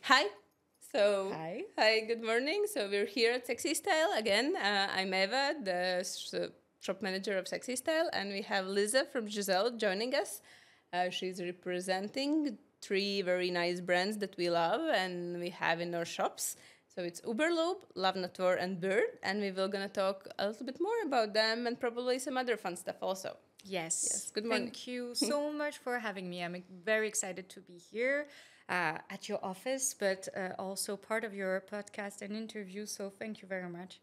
Hi. Hi, good morning. So we're here at Sexy Style again. I'm Eva, the shop manager of Sexy Style, and we have Lisa from Gisele joining us. She's representing 3 very nice brands that we love and we have in our shops. So it's Uberlube, Love.not.war, and Biird, and we will gonna talk a little bit more about them and probably some other fun stuff also. Yes. Good morning. Thank you so much for having me. I'm very excited to be here at your office, but also part of your podcast and interview. So thank you very much.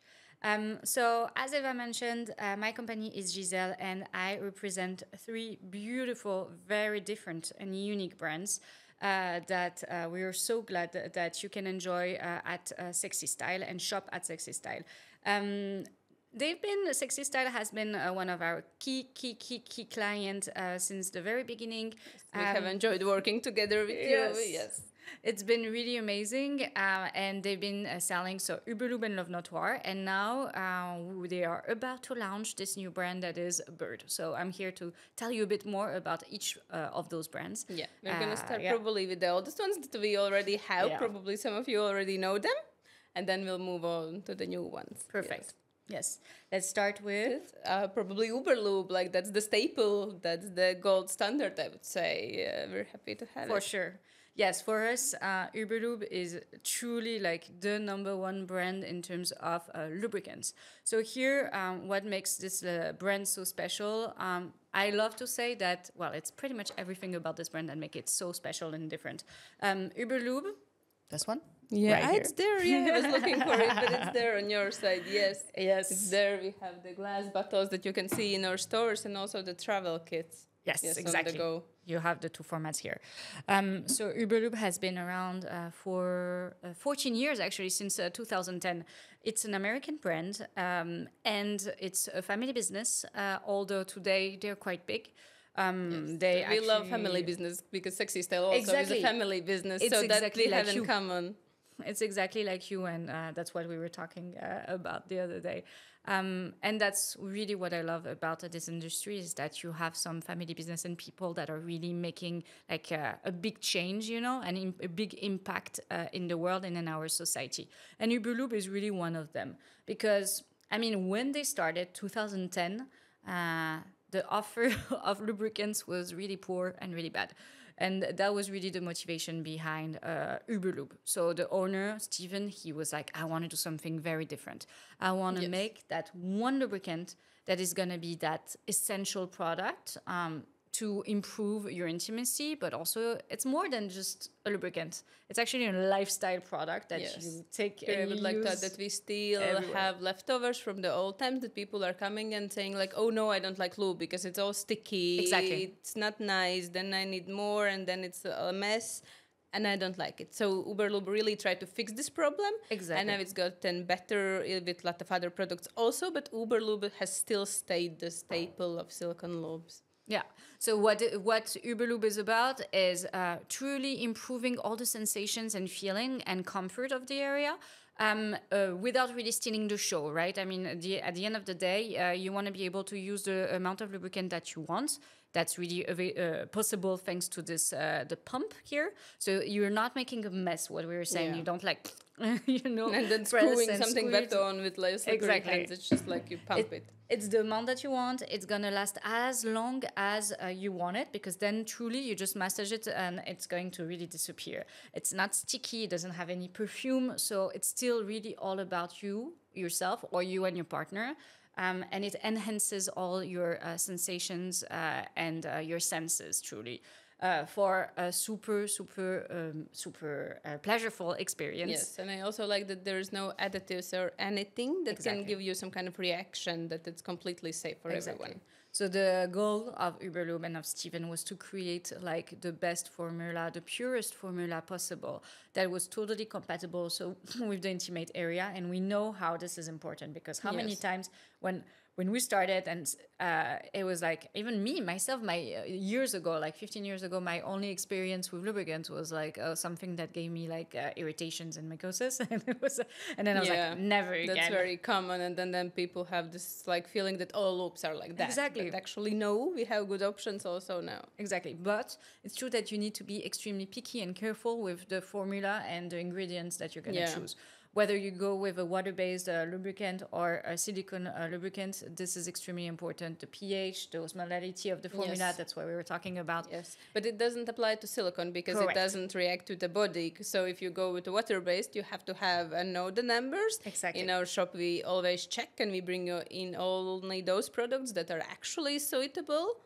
So as Eva mentioned, my company is Gisele, and I represent 3 beautiful, very different and unique brands that we are so glad that you can enjoy at Sexy Style and shop at Sexy Style. Sexy Style has been one of our key clients since the very beginning. We have enjoyed working together with you. Yes. It's been really amazing, and they've been selling Uberlube and Love.not.war, and now they are about to launch this new brand that is Biird. So I'm here to tell you a bit more about each of those brands. Yeah, we're going to start probably with the oldest ones that we already have. Yeah. Probably some of you already know them, and then we'll move on to the new ones. Perfect. Yes. Let's start with probably Uberlube. Like that's the staple. That's the gold standard, I would say. We're happy to have it. For sure. Yes, for us, Uberlube is truly like the #1 brand in terms of lubricants. So here, what makes this brand so special? I love to say that, well, it's pretty much everything about this brand that make it so special and different. Uberlube, this one? Yeah, right it's there. Yeah, I was looking for it, but it's there on your side. Yes. It's there. We have the glass bottles that you can see in our stores, and also the travel kits. Yes, exactly. On the go. You have the 2 formats here. So Uberlube has been around for 14 years, actually, since 2010. It's an American brand, and it's a family business, although today they're quite big. Yes, we love family business because Sexy Style also is a family business, it's so exactly that we have in common. It's exactly like you, and that's what we were talking about the other day. And that's really what I love about this industry, is that you have some family business and people that are really making like a big change, and a big impact in the world and in our society. And Uberlube is really one of them, because, I mean, when they started, 2010, the offer of lubricants was really poor and really bad. And that was really the motivation behind Uberlube. So the owner, Steven, he was like, I want to do something very different. I want to make that one lubricant that is going to be that essential product to improve your intimacy, but also it's more than just a lubricant. It's actually a lifestyle product that you take and I would like to add that we still have leftovers from the old times that people are coming and saying like, oh no, I don't like lube because it's all sticky. Exactly. It's not nice. Then I need more, and then it's a mess. And I don't like it. So Uberlube really tried to fix this problem. Exactly. And now it's gotten better with a lot of other products also, but Uberlube has still stayed the staple of silicone lubes. Yeah. So what Uberlube is about is truly improving all the sensations and feeling and comfort of the area without really stealing the show, right? I mean, at the end of the day, you want to be able to use the amount of lubricant that you want. That's really possible thanks to this the pump here. So you're not making a mess. What we were saying, you don't like, and then screwing something back on with like hands. It's just like you pump it. It's the amount that you want. It's gonna last as long as you want it, because then truly you just massage it and it's going to really disappear. It's not sticky. It doesn't have any perfume. So it's still really all about yourself, or you and your partner. And it enhances all your sensations and your senses, truly, for a super pleasureful experience. Yes, and I also like that there is no additives or anything that can give you some kind of reaction, that it's completely safe for everyone. So the goal of Uberlube and of Steven was to create like the best formula, the purest formula possible that was totally compatible with the intimate area. And we know how this is important, because how many times when when we started, and it was like, even me, myself, years ago, like 15 years ago, my only experience with lubricants was like something that gave me like irritations and mycosis. And then I was like, never again. That's very common. And then people have this like feeling that all lubes are like that. Exactly. But actually, no, we have good options also now. Exactly. But it's true that you need to be extremely picky and careful with the formula and the ingredients that you're going to choose. Whether you go with a water-based lubricant or a silicone lubricant, this is extremally important. The pH, the osmolality of the formula, that's what we were talking about. Yes, but it doesn't apply to silicone because it doesn't react to the body. So if you go with the water-based, you have to have know the numbers. Exactly. In our shop, we always check and we bring you in only those products that are actually suitable.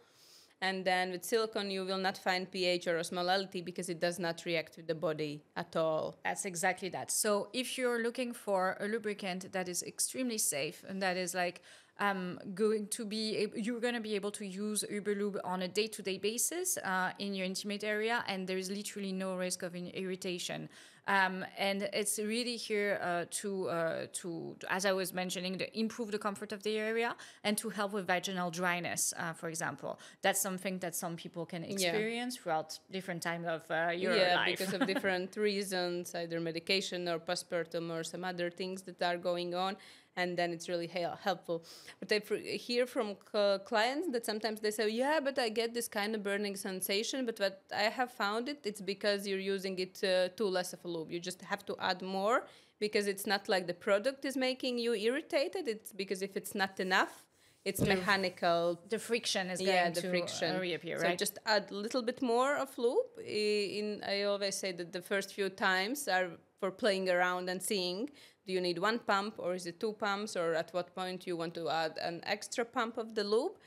And then with silicone, you will not find pH or osmolality because it does not react with the body at all. That's exactly that. So if you're looking for a lubricant that is extremely safe and that is like you're going to be able to use Uberlube on a day-to-day basis in your intimate area, and there is literally no risk of irritation. And it's really here to, as I was mentioning, to improve the comfort of the area and to help with vaginal dryness, for example. That's something that some people can experience throughout different times of your life. Because of different reasons, either medication or postpartum or some other things that are going on. And then it's really helpful. But I hear from clients that sometimes they say, yeah, but I get this kind of burning sensation. But what I have found it's because you're using it too less of a lube. You just have to add more because it's not like the product is making you irritated. It's because if it's not enough, it's mechanical. The friction is going to reappear, right? So just add a little bit more of lube. I always say that the first few times are for playing around and seeing, do you need one pump or is it two pumps, or at what point you want to add an extra pump of the lube.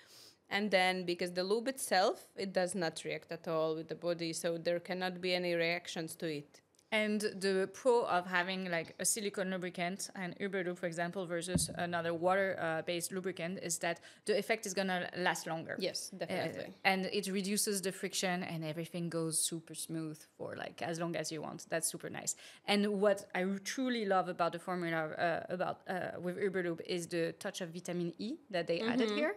And then because the lube itself, it does not react at all with the body, so there cannot be any reactions to it. And the pro of having like a silicone lubricant and Uberlube, for example, versus another water-based lubricant is that the effect is going to last longer. Yes, definitely. And it reduces the friction and everything goes super smooth for like as long as you want. That's super nice. And what I truly love about the formula with Uberlube is the touch of vitamin E that they added here.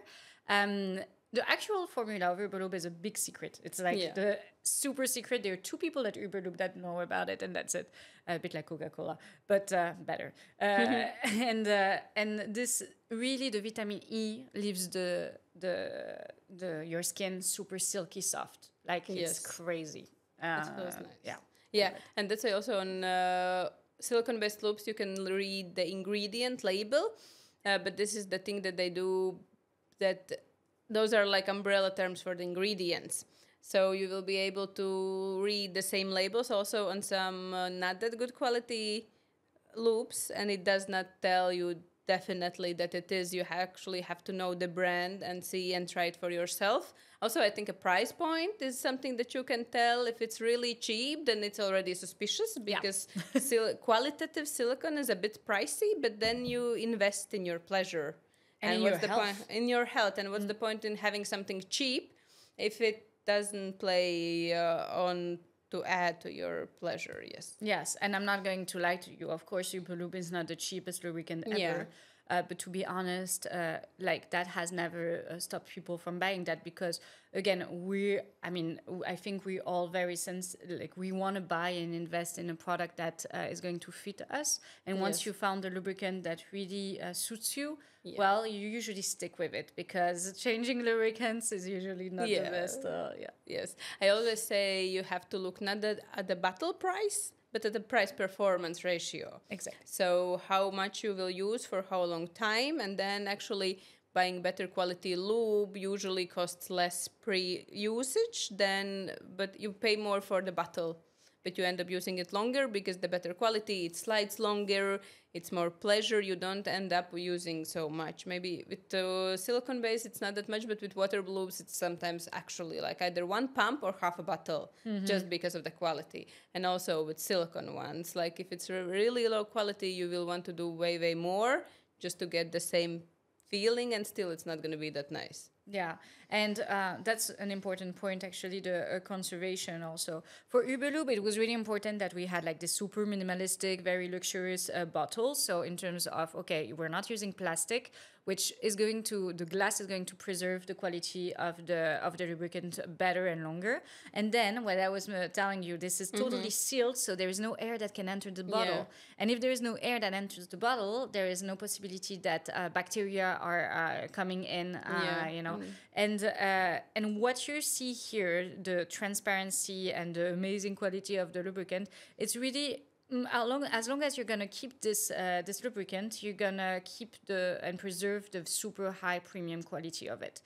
The actual formula of Uberlube is a big secret. It's like the super secret. There are two people at Uberlube that know about it, and that's it. A bit like Coca-Cola, but better. And this really, the vitamin E leaves your skin super silky soft. Like it's crazy. It feels nice. Yeah, and that's why also on silicone-based lubes you can read the ingredient label, but this is the thing that they do that. Those are like umbrella terms for the ingredients. So you will be able to read the same labels also on some not that good quality lubes, and it does not tell you definitely that it is. You actually have to know the brand and see and try it for yourself. Also, I think a price point is something that you can tell. If it's really cheap, then it's already suspicious because qualitative silicone is a bit pricey, but then you invest in your pleasure. And what's the point in your health? And what's the point in having something cheap if it doesn't play on to add to your pleasure? Yes, and I'm not going to lie to you. Of course, Uberlube is not the cheapest lubricant ever. But to be honest, like that has never stopped people from buying that because, again, I think we all very we want to buy and invest in a product that is going to fit us. And once you found a lubricant that really suits you, well, you usually stick with it because changing lubricants is usually not the best. Yes, I always say you have to look not at the bottle price, but at the price-performance ratio. Exactly. So how much you will use for how long time, and then actually buying better quality lube usually costs less pre-usage, but you pay more for the bottle. But you end up using it longer because the better quality, it slides longer, it's more pleasure, you don't end up using so much. Maybe with silicone base, it's not that much, but with water lubes, it's sometimes actually like either one pump or half a bottle, just because of the quality. And also with silicone ones, like if it's really low quality, you will want to do way, way more just to get the same feeling, and still it's not going to be that nice. Yeah, and that's an important point, actually, the conservation also. For Uberlube, it was really important that we had like the super minimalistic, very luxurious bottles. So in terms of, okay, we're not using plastic, which is going to, the glass is going to preserve the quality of the lubricant better and longer. And then what I was telling you, this is totally sealed, so there is no air that can enter the bottle. Yeah. And if there is no air that enters the bottle, there is no possibility that bacteria are coming in, you know. And what you see here, the transparency and the amazing quality of the lubricant, it's really, as long as you're gonna keep this lubricant, you're gonna keep and preserve the super high premium quality of it.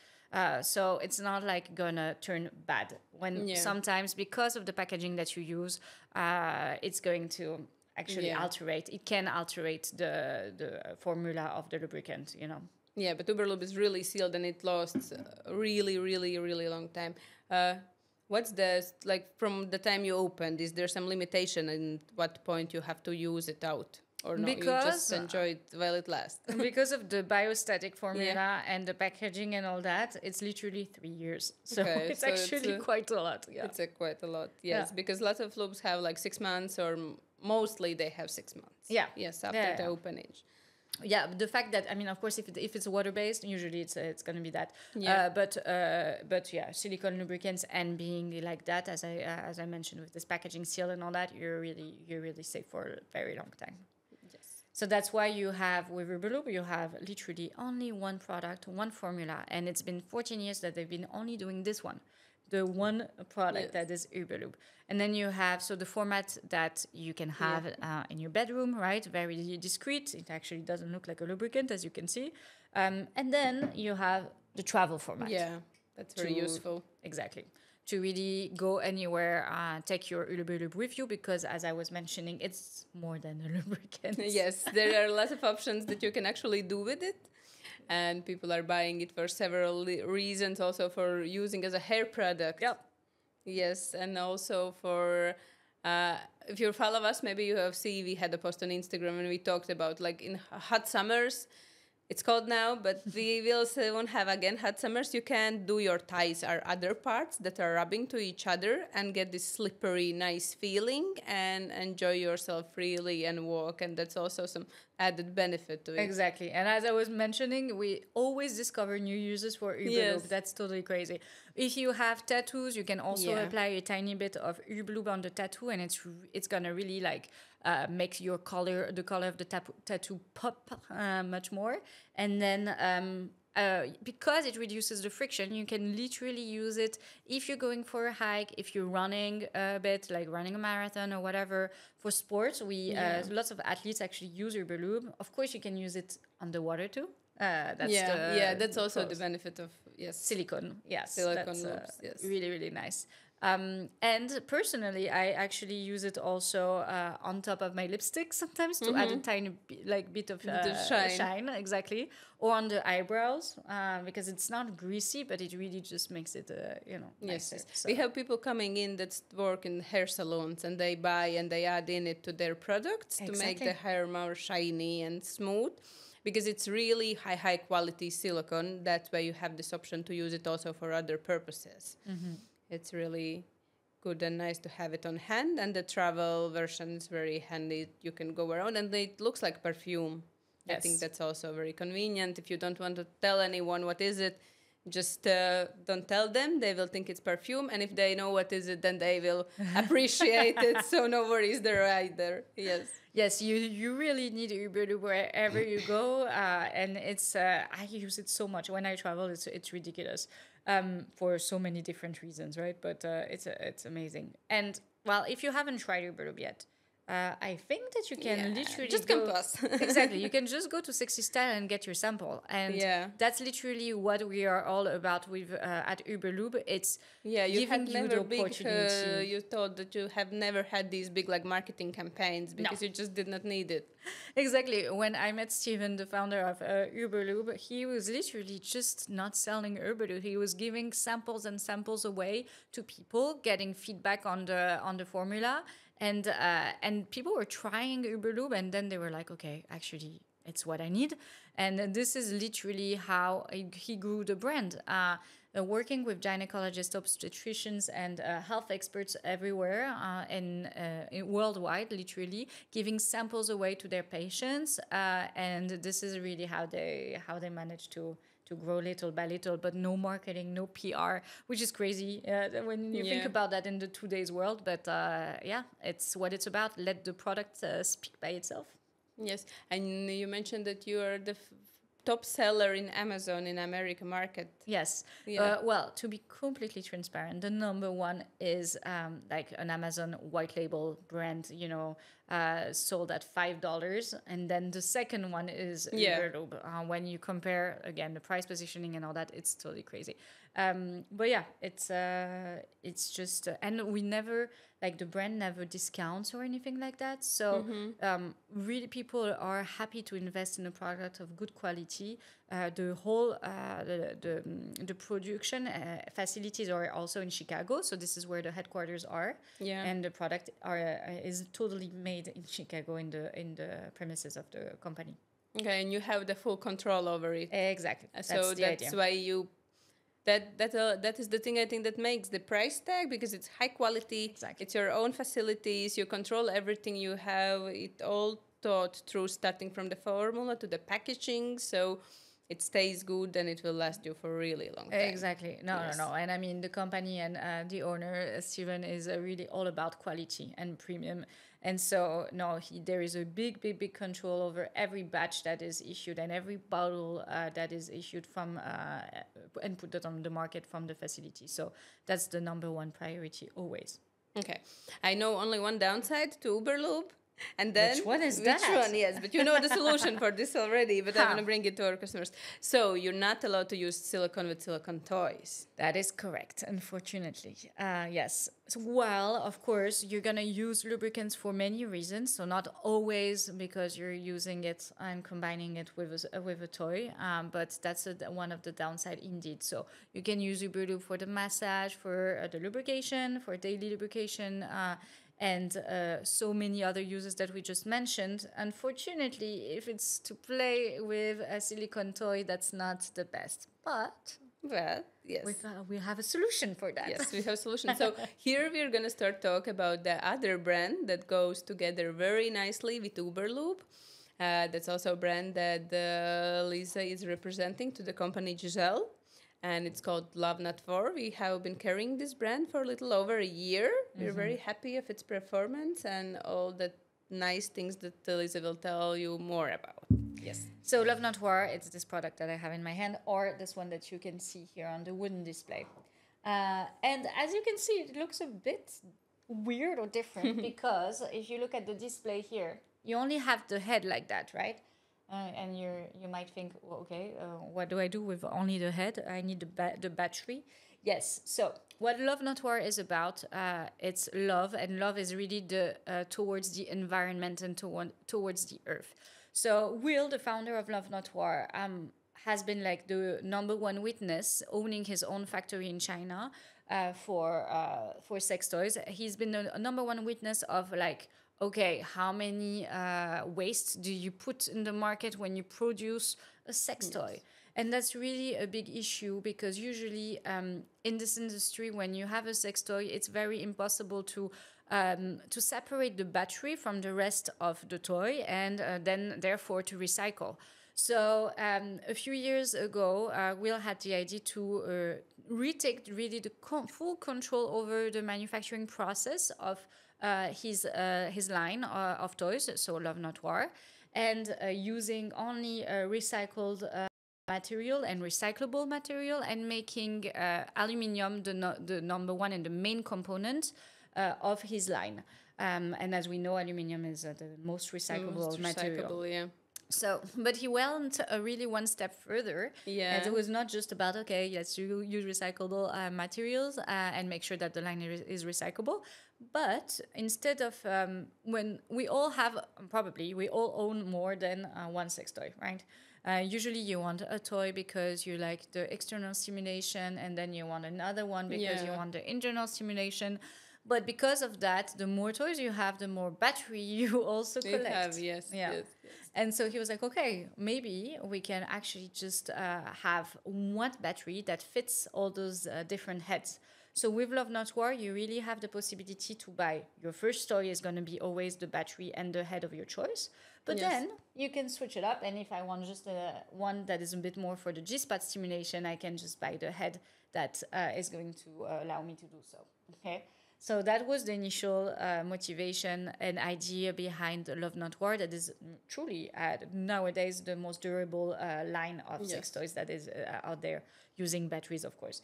So it's not like gonna turn bad when sometimes, because of the packaging that you use, it's going to actually alterate. It can alterate the formula of the lubricant, you know. Yeah, but Uberlube is really sealed and it lasts a really, really, really long time. What's the, like, from the time you opened, is there some limitation in what point you have to use it out? Or no, you just enjoy it while it lasts? Because of the biostatic formula and the packaging and all that, it's literally 3 years. So it's actually quite a lot. Yeah. It's quite a lot, yes. Yeah. Because lots of lubes have like 6 months, or mostly they have 6 months. Yeah. Yes, after the open age. Yeah, the fact that, I mean, of course, if it's water based, usually it's going to be that. Yeah. But yeah, silicone lubricants and being like that, as I mentioned, with this packaging seal and all that, you're really safe for a very long time. Yes. So that's why you have with Uberlube, you have literally only one product, one formula, and it's been 14 years that they've been only doing this one. The one product that is Uberlube. And then you have, so the format that you can have in your bedroom, right? Very discreet. It actually doesn't look like a lubricant, as you can see. And then you have the travel format. Yeah, that's very useful. Exactly. To really go anywhere, take your Uberlube with you, because as I was mentioning, it's more than a lubricant. Yes, there are lots of options that you can actually do with it. And people are buying it for several reasons, also for using as a hair product. Yep. Yes, and also for, if you follow us, maybe you have seen, we had a post on Instagram and we talked about, like, in hot summers, it's cold now, but we will soon have again hot summers. You can do your thighs or other parts that are rubbing to each other and get this slippery, nice feeling and enjoy yourself freely and walk. And that's also some added benefit to it. Exactly. And as I was mentioning, we always discover new uses for Uberlube. Yes. That's totally crazy. If you have tattoos, you can also apply a tiny bit of Uberlube on the tattoo, and it's gonna really like make your the color of the tattoo pop much more. And then because it reduces the friction, you can literally use it if you're going for a hike, if you're running a bit, like running a marathon or whatever. For sports, lots of athletes actually use Uberlube. Of course, you can use it underwater too. That's also the benefit of silicone. Yes, silicone loops. Yes, really, really nice. And personally, I actually use it also on top of my lipstick sometimes to add a tiny bit of shine, exactly, or on the eyebrows because it's not greasy, but it really just makes it, nicer. Yes. So. We have people coming in that work in hair salons, and they buy and they add in it to their products to make the hair more shiny and smooth. Because it's really high quality silicone. That's why you have this option to use it also for other purposes. Mm-hmm. It's really good and nice to have it on hand. And the travel version is very handy. You can go around and it looks like perfume. Yes. I think that's also very convenient. If you don't want to tell anyone what is it, just don't tell them. They will think it's perfume. And if they know what is it, then they will appreciate it. So no worries there either. Yes. Yes, you really need Uberlube wherever you go. And it's I use it so much. When I travel, it's ridiculous for so many different reasons, right? But it's amazing. And, well, if you haven't tried Uberlube yet, I think that you can literally just come to us. Exactly. You can just go to Sexy Style and get your sample. And that's literally what we are all about with at Uberlube. It's giving you the opportunity. You thought that you have never had these big marketing campaigns because you just did not need it. Exactly. When I met Steven, the founder of Uberlube, he was literally just not selling Uberlube. He was giving samples and samples away to people, getting feedback on the formula. And people were trying Uberlube, and then they were like, okay, actually, it's what I need. And this is literally how he grew the brand. Working with gynecologists, obstetricians, and health experts everywhere and worldwide, literally giving samples away to their patients, and this is really how they manage to grow little by little, but no marketing, no PR, which is crazy when you think about that in the today's world. But yeah, it's what it's about. Let the product speak by itself. Yes, and you mentioned that you are the top seller in Amazon in America market. Yes. Yeah. Well, to be completely transparent, the number one is like an Amazon white label brand, you know, sold at $5. And then the second one is Uberlube. When you compare, again, the price positioning and all that, it's totally crazy. But yeah, it's just, and we never, like the brand never discounts or anything like that. So really people are happy to invest in a product of good quality. The whole, the production facilities are also in Chicago. So this is where the headquarters are. Yeah. And the product is totally made in Chicago in the premises of the company. Okay, and you have the full control over it. Exactly. So that's why you... That is the thing I think that makes the price tag, because it's high quality. Exactly. It's your own facilities. You control everything. You have it all thought through, starting from the formula to the packaging. So it stays good and it will last you for a really long time. Exactly. No. And I mean, the company and the owner, Steven, is really all about quality and premium. And so, there is a big control over every batch that is issued and every bottle that is issued from and put it on the market from the facility. So that's the number one priority always. Okay. I know only one downside to Uberlube. And then, which one is that? Which one? Yes, but you know the solution for this already. But I'm going to bring it to our customers. So you're not allowed to use silicone with silicone toys. That is correct, unfortunately. Yes. So, well, of course, you're going to use lubricants for many reasons. So not always because you're using it and combining it with a toy. But that's one of the downside indeed. So you can use Uberlube for the massage, for the lubrication, for daily lubrication, and so many other uses that we just mentioned. Unfortunately, if it's to play with a silicone toy, that's not the best. But well, yes, we have a solution for that. Yes, we have a solution. So here we're going to start talk about the other brand that goes together very nicely with Uberlube. That's also a brand that Lisa is representing to the company Gisele. And it's called Love.not.war. We have been carrying this brand for a little over a year. We're very happy of its performance and all the nice things that Lisa will tell you more about. Yes. So Love.not.war, it's this product that I have in my hand, or this one that you can see here on the wooden display. And as you can see, it looks a bit weird or different because if you look at the display here, you only have the head like that, right? And you might think, well, okay, what do I do with only the head? I need the battery. Yes. So what Love.not.war is about, it's love, and love is really towards the environment and towards the earth. So Will, the founder of Love.not.war, has been like the number one witness, owning his own factory in China for sex toys. He's been the number one witness of like, okay, how many wastes do you put in the market when you produce a sex toy? And that's really a big issue because usually in this industry, when you have a sex toy, it's very impossible to separate the battery from the rest of the toy and then therefore to recycle. So a few years ago, Will had the idea to retake really the full control over the manufacturing process of his line of toys, so Love.not.war, and using only recycled material and recyclable material, and making aluminium the number one and the main component of his line. And as we know, aluminium is the most recyclable material. Yeah. So, but he went really one step further. Yeah. And it was not just about, okay, let's use recyclable materials and make sure that the line is recyclable. But instead of, when we all own more than one sex toy, right? Usually you want a toy because you like the external stimulation, and then you want another one because you want the internal stimulation. But because of that, the more toys you have, the more battery you also collect. You have, yes. And so he was like, okay, maybe we can actually just have one battery that fits all those different heads. So with Love.not.war, you really have the possibility to buy. Your first toy is going to be always the battery and the head of your choice. But then you can switch it up. And if I want just one that is a bit more for the G-spot stimulation, I can just buy the head that is going to allow me to do so. Okay. So that was the initial motivation and idea behind Love.not.war. That is truly nowadays the most durable line of sex toys that is out there, using batteries, of course.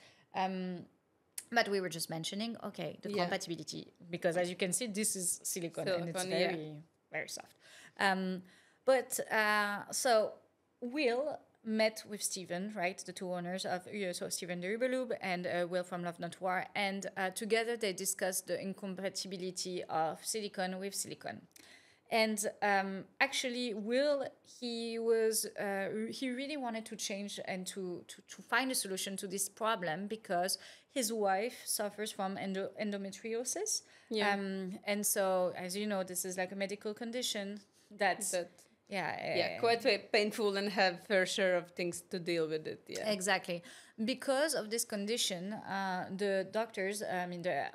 But we were just mentioning, okay, the compatibility, because as you can see, this is silicone and it's very, very soft. So Will met with Steven, right, the two owners of so Steven the Uberlube and Will from Love.not.war, and together they discussed the incompatibility of silicone with silicone. And actually, Will, he really wanted to change and to find a solution to this problem, because his wife suffers from endometriosis. And so, as you know, this is like a medical condition that's... quite painful and have fair share of things to deal with it. Yeah, exactly. Because of this condition, the doctors, the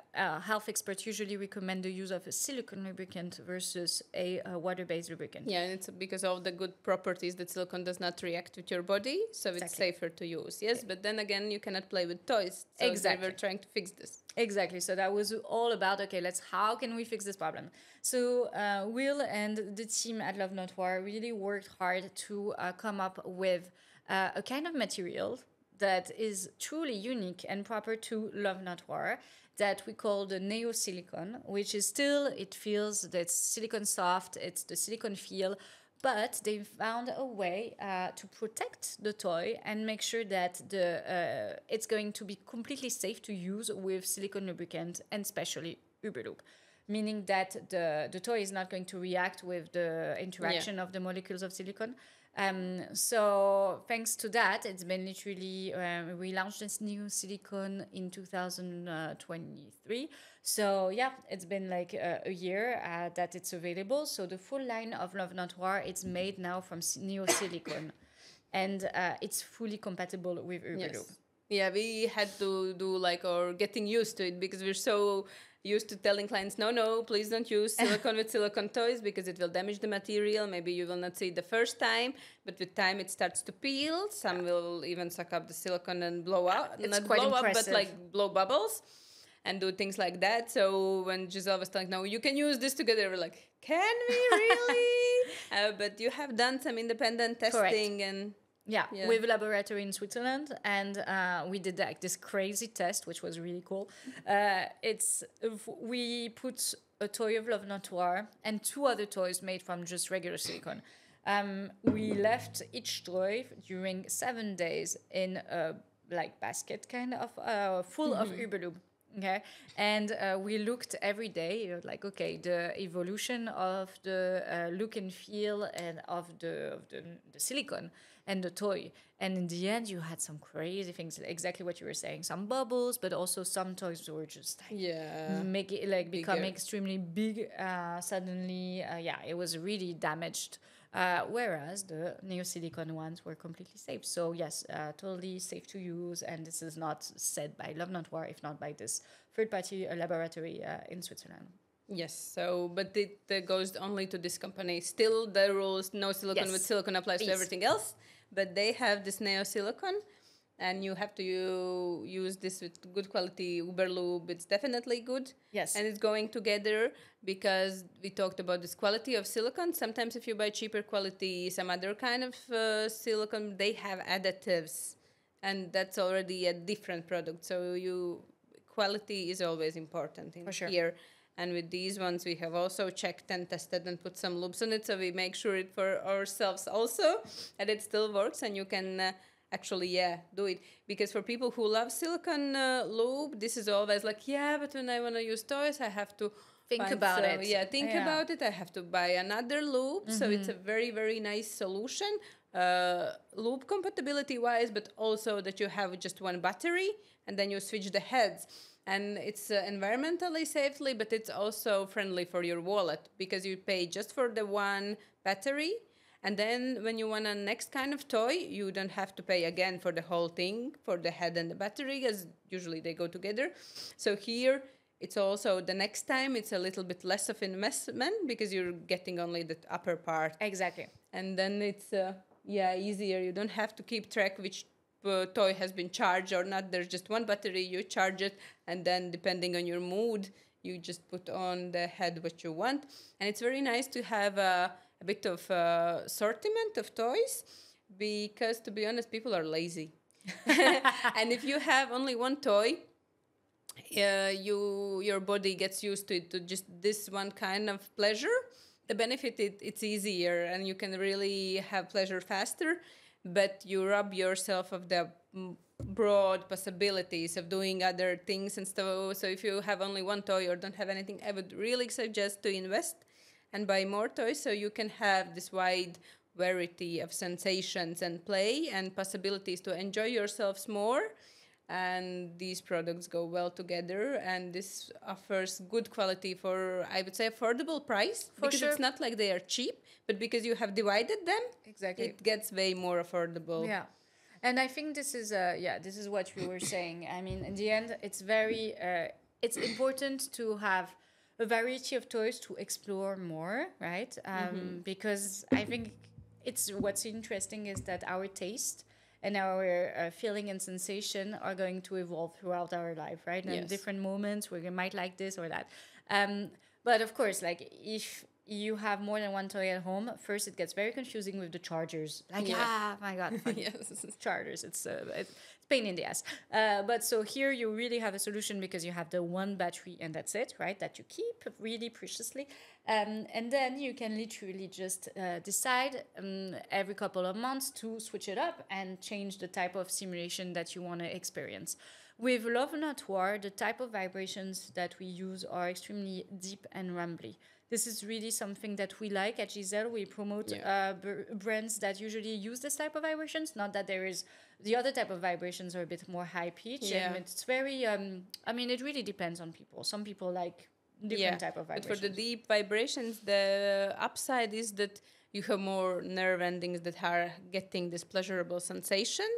health experts usually recommend the use of a silicone lubricant versus a water-based lubricant. Yeah, and it's because of the good properties that silicone does not react with your body, so it's safer to use. Yes, but then again, you cannot play with toys. So they were trying to fix this. Exactly. So that was all about, okay, how can we fix this problem? So Will and the team at Love.not.war really worked hard to come up with a kind of material that is truly unique and proper to Love.not.war, that we call the neo-silicone, which is still, it feels that it's silicone soft, it's the silicone feel, but they found a way to protect the toy and make sure that it's going to be completely safe to use with silicone lubricant, and especially Uberlube. Meaning that the toy is not going to react with the interaction of the molecules of silicone. So thanks to that, it's been literally, we launched this new silicone in 2023. So yeah, it's been like a year that it's available. So the full line of Love.not.war, it's made now from neo-silicone. And it's fully compatible with Uberlube. Yes. Yeah, we had to do getting used to it, because we're so used to telling clients, no, please don't use silicone with silicone toys, because it will damage the material. Maybe you will not see it the first time, but with time it starts to peel. Some will even suck up the silicone and blow up. It's not quite blow impressive. up, but blow bubbles and do things like that. So when Gisele was telling, no, you can use this together, we're like, can we really? But you have done some independent testing. And Yeah, with a laboratory in Switzerland, and we did this crazy test, which was really cool. We put a toy of Love.not.war and two other toys made from just regular silicone. We left each toy during 7 days in a basket kind of full of Uberlube. Okay, and we looked every day, the evolution of the look and feel and of the silicone and the toy. And in the end, you had some crazy things, exactly what you were saying. Some bubbles, but also some toys were just becoming extremely big suddenly. It was really damaged. Whereas the neo-silicone ones were completely safe. So yes, totally safe to use. And this is not said by Love.not.war, if not by this third-party laboratory in Switzerland. Yes, so, but it goes only to this company. Still, the rules, no silicone with silicone applies to everything else. But they have this neo-silicone, and you have to use this with good quality Uberlube. It's definitely good. Yes. And it's going together, because we talked about this quality of silicone. Sometimes if you buy cheaper quality, some other kind of silicone, they have additives. And that's already a different product. So quality is always important in here. And with these ones, we have also checked and tested and put some lubes on it. So we make sure it for ourselves also, and it still works, and you can... do it. Because for people who love silicone lube, this is always but when I want to use toys, I have to think about it. About it. I have to buy another lube. Mm-hmm. So it's a very, very nice solution, lube compatibility-wise, but also that you have just one battery, and then you switch the heads. And it's environmentally safely, but it's also friendly for your wallet because you pay just for the one battery. And then when you want a next kind of toy, you don't have to pay again for the whole thing, for the head and the battery, because usually they go together. So here, it's also the next time, it's a little bit less of investment because you're getting only the upper part. Exactly. And then it's, easier. You don't have to keep track which toy has been charged or not. There's just one battery, you charge it, and then depending on your mood, you just put on the head what you want. And it's very nice to have a bit of assortment of toys because, to be honest, people are lazy. And if you have only one toy, your body gets used to it, to just this one kind of pleasure. The benefit, it's easier and you can really have pleasure faster, but you rob yourself of the broad possibilities of doing other things and stuff. So if you have only one toy or don't have anything, I would really suggest to invest and buy more toys so you can have this wide variety of sensations and play and possibilities to enjoy yourselves more. And these products go well together, and this offers good quality for, I would say, affordable price. For because sure. It's not like they are cheap, but because you have divided them, Exactly. it gets way more affordable. Yeah. And I think this is this is what you were saying. I mean, in the end, it's very it's important to have a variety of toys to explore more, right? Because I think it's what's interesting is that our taste and our feeling and sensation are going to evolve throughout our life, right? And different moments where you might like this or that. But of course, like if you have more than one toy at home, first it gets very confusing with the chargers. Like, my God, chargers. It's pain in the ass. But so here you really have a solution because you have the one battery and that's it, right? That you keep really preciously. And then you can literally just decide every couple of months to switch it up and change the type of simulation that you want to experience. With Love.not.war, the type of vibrations that we use are extremely deep and rambly. This is really something that we like at Gisele. We promote brands that usually use this type of vibrations. Not that there is... The other type of vibrations are a bit more high pitch. And it's very... I mean, it really depends on people. Some people like different type of vibrations. But for the deep vibrations, the upside is that you have more nerve endings that are getting this pleasurable sensation.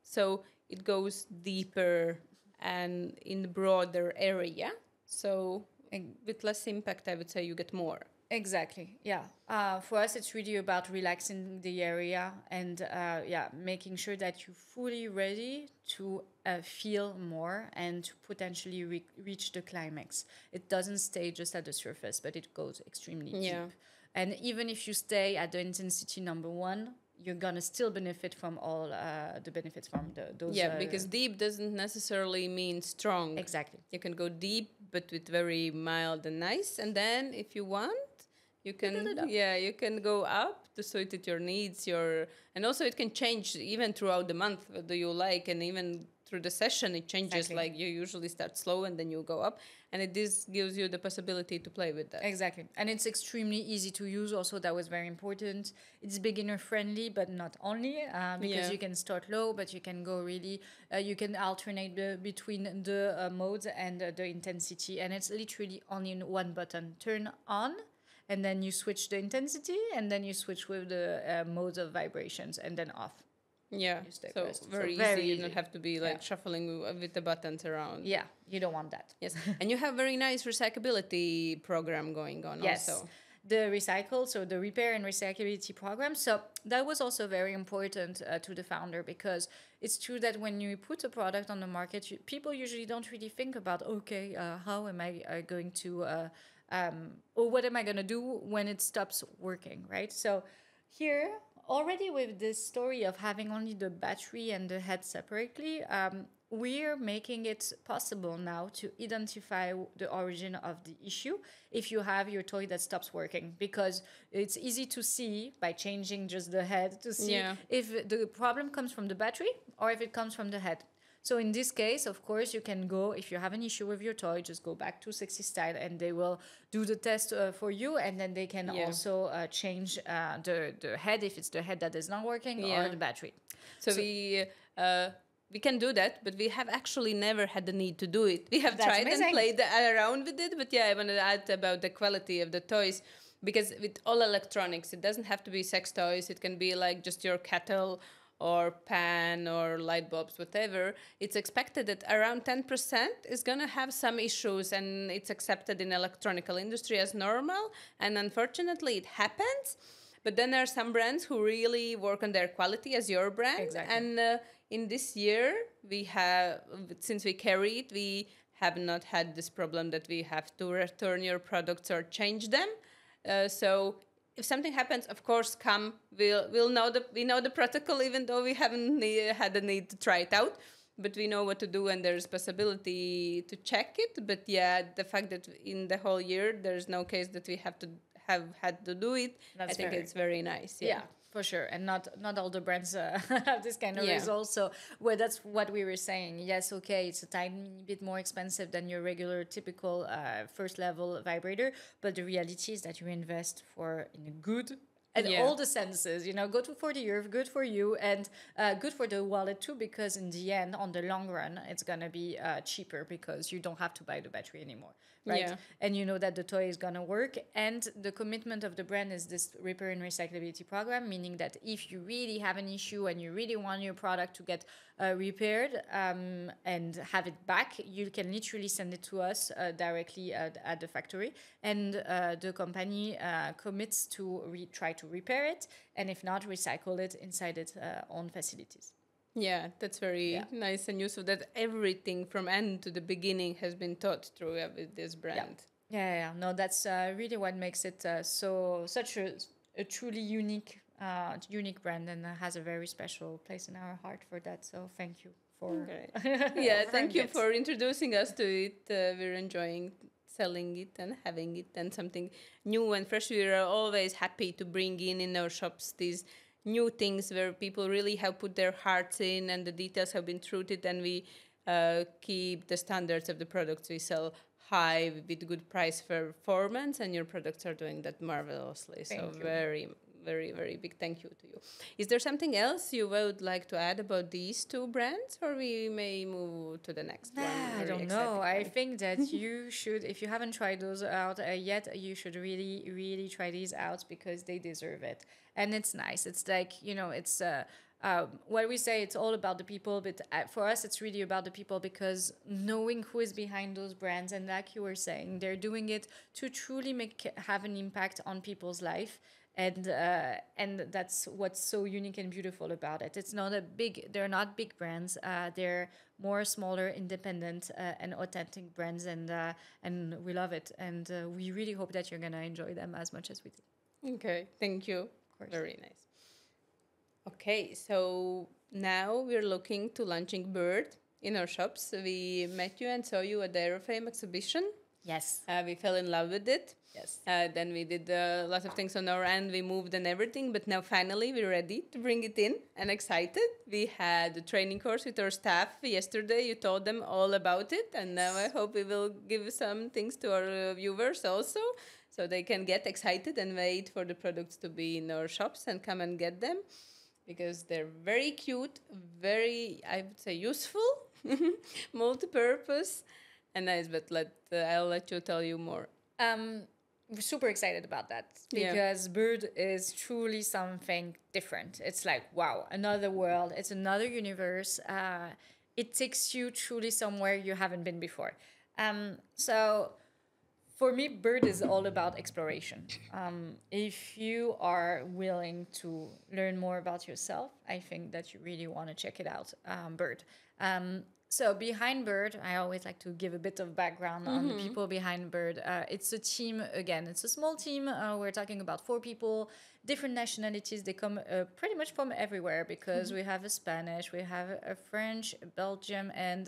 So it goes deeper and in the broader area. So... with less impact, I would say you get more. Exactly, yeah. For us, it's really about relaxing the area and making sure that you're fully ready to feel more and to potentially reach the climax. It doesn't stay just at the surface, but it goes extremely deep. And even if you stay at the intensity number one, you're gonna still benefit from all the benefits from those. Yeah, because deep doesn't necessarily mean strong. Exactly. You can go deep, but with very mild and nice. And then, if you want, you can you can go up to suit it your needs. And also it can change even throughout the month. What do you like? And even through the session, it changes. Exactly. Like you usually start slow and then you go up. And this gives you the possibility to play with that. Exactly. And it's extremely easy to use. Also, that was very important. It's beginner friendly, but not only because you can start low, but you can go really, you can alternate between the modes and the intensity. And it's literally only in one button. Turn on, and then you switch the intensity, and then you switch with the modes of vibrations, and then off. Yeah, so very easy. You don't have to be like shuffling with the buttons around. Yeah, you don't want that. Yes, and you have very nice recyclability program going on also. The recycle, so the repair and recyclability program. So that was also very important to the founder because it's true that when you put a product on the market, people usually don't really think about, how am I going to, or what am I going to do when it stops working, right? So here... Already with this story of having only the battery and the head separately, we're making it possible now to identify the origin of the issue if you have your toy that stops working, because it's easy to see by changing just the head to see if the problem comes from the battery or if it comes from the head. So in this case, of course, you can go, if you have an issue with your toy, just go back to Sexy Style and they will do the test for you. And then they can also change the head, if it's the head that is not working, or the battery. So we we can do that, but we have actually never had the need to do it. We have That's tried amazing. and played around with it, but yeah, I want to add about the quality of the toys, because with all electronics, it doesn't have to be sex toys. It can be like just your kettle or pan or light bulbs, whatever. It's expected that around 10% is going to have some issues, and it's accepted in electronical industry as normal. And unfortunately, it happens. But then there are some brands who really work on their quality, as your brand. Exactly. And in this year, we have, since we carry it, we have not had this problem that we have to return your products or change them. So if something happens, of course, we know the protocol, even though we haven't had the need to try it out. But we know what to do, and there's possibility to check it. But yeah, the fact that in the whole year there's no case that we have had to do it, I think it's very nice. Yeah, for sure. And not all the brands have this kind of results. So that's what we were saying. Yes, okay, it's a tiny bit more expensive than your regular typical first level vibrator, but the reality is that you invest in a good and all the senses, good for the earth, good for you, and good for the wallet too, because in the end, on the long run, it's going to be cheaper because you don't have to buy the battery anymore, right? Yeah. And you know that the toy is going to work. And the commitment of the brand is this repair and recyclability program, meaning that if you really have an issue and you really want your product to get repaired and have it back, you can literally send it to us directly at the factory. And the company commits to try to repair it, and if not, recycle it inside its own facilities. Yeah, that's very nice and useful that everything from end to the beginning has been taught through this brand. Yeah. No, that's really what makes it such a truly unique brand, and has a very special place in our heart for that. So thank you for thank you for introducing us to it. We're enjoying selling it and having it, and something new and fresh. We are always happy to bring in our shops these new things where people really have put their hearts in, and the details have been treated, and we keep the standards of the products we sell high with good price performance, and your products are doing that marvelously. Thank you. Very, very, very big thank you to you. Is there something else you would like to add about these two brands, or we may move to the next one? I don't know. I think that you should, if you haven't tried those out yet, you should really, really try these out, because they deserve it. And it's nice. It's like, it's what we say, it's all about the people, but for us, it's really about the people, because knowing who is behind those brands, and like you were saying, they're doing it to truly have an impact on people's life. And that's what's so unique and beautiful about it. They're not big brands. They're more smaller, independent, and authentic brands, and we love it. And we really hope that you're gonna enjoy them as much as we do. Okay, thank you. Of course. Very nice. Okay, so now we're looking to launching Biird in our shops. We met you and saw you at the Aerofame exhibition. Yes. We fell in love with it. Yes. Then we did a lot of things on our end. We moved and everything, but now finally we're ready to bring it in and excited. We had a training course with our staff yesterday. You told them all about it, and now I hope we will give some things to our viewers also, so they can get excited and wait for the products to be in our shops and come and get them, because they're very cute, very, I would say, useful, multi-purpose, and nice. But I'll let you tell you more. We're super excited about that, because Biird is truly something different. It's like, wow, another world. It's another universe. It takes you truly somewhere you haven't been before. So for me, Biird is all about exploration. If you are willing to learn more about yourself, I think that you really want to check it out, Biird. So behind Biird, I always like to give a bit of background on the people behind Biird. It's a team, again, it's a small team. We're talking about 4 people, different nationalities. They come pretty much from everywhere, because we have a Spanish, we have a French, a Belgium, and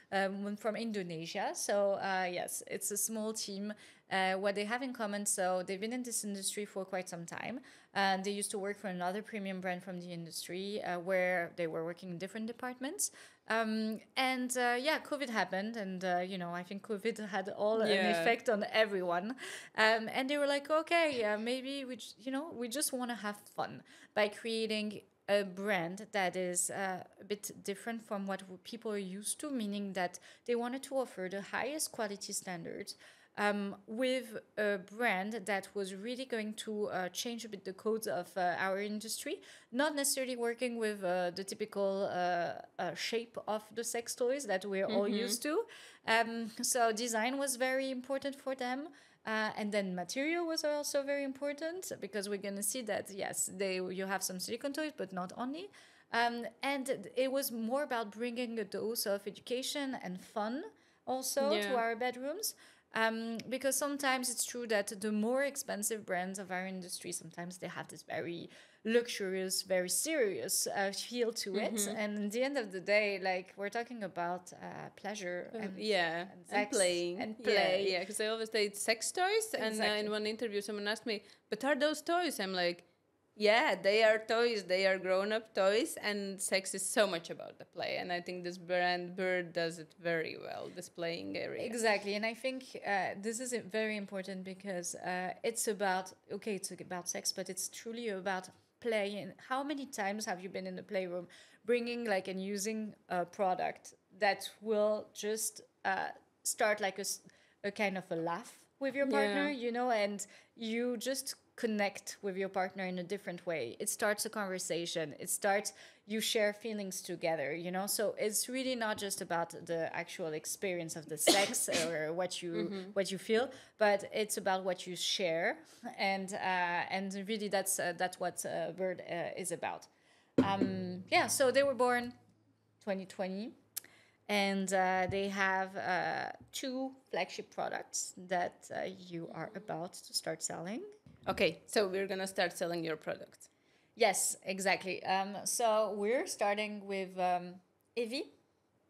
one from Indonesia. So yes, it's a small team. What they have in common, so they've been in this industry for quite some time. And they used to work for another premium brand from the industry, where they were working in different departments. COVID happened, and I think COVID had an effect on everyone. And they were like, okay, maybe we just want to have fun by creating a brand that is a bit different from what people are used to, meaning that they wanted to offer the highest quality standards with a brand that was really going to change a bit the codes of our industry, not necessarily working with the typical shape of the sex toys that we're all used to. So design was very important for them. And then material was also very important, because we're going to see that, yes, you have some silicone toys, but not only. And it was more about bringing a dose of education and fun also to our bedrooms. Because sometimes it's true that the more expensive brands of our industry, sometimes they have this very luxurious, very serious feel to it. And at the end of the day, like, we're talking about pleasure and sex playing. And play. Yeah, because I always say it's sex toys. And in one interview, someone asked me, but are those toys? I'm like, yeah, they are toys. They are grown-up toys, and sex is so much about the play. And I think this brand Biird does it very well, this playing area. Exactly, and I think this is very important, because it's about sex, but it's truly about play. And how many times have you been in the playroom, bringing and using a product that will just start like a kind of a laugh with your partner, and you just connect with your partner in a different way. It starts a conversation. You share feelings together, So it's really not just about the actual experience of the sex or what you feel, but it's about what you share, and really that's what Biird is about. So they were born 2020. And they have 2 flagship products that you are about to start selling. Okay, so we're going to start selling your product. Yes, exactly. So we're starting with Evie.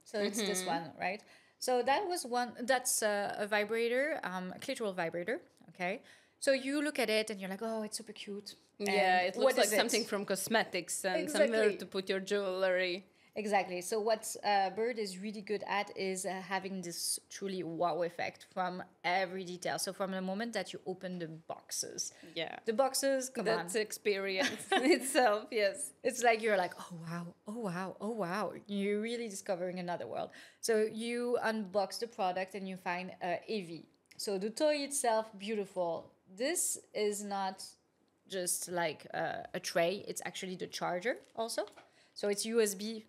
So it's this one, right? So that was one, that's a vibrator, a clitoral vibrator, okay? So you look at it and you're like, oh, it's super cute. Yeah, it looks like something from cosmetics and somewhere to put your jewelry. Exactly. So what Biird is really good at is having this truly wow effect from every detail. So from the moment that you open the boxes. Yeah. The boxes, come on. That's experience itself, yes. It's like you're like, oh, wow, oh, wow, oh, wow. You're really discovering another world. So you unbox the product and you find Evie. So the toy itself, beautiful. This is not just like a tray. It's actually the charger also. So it's USB.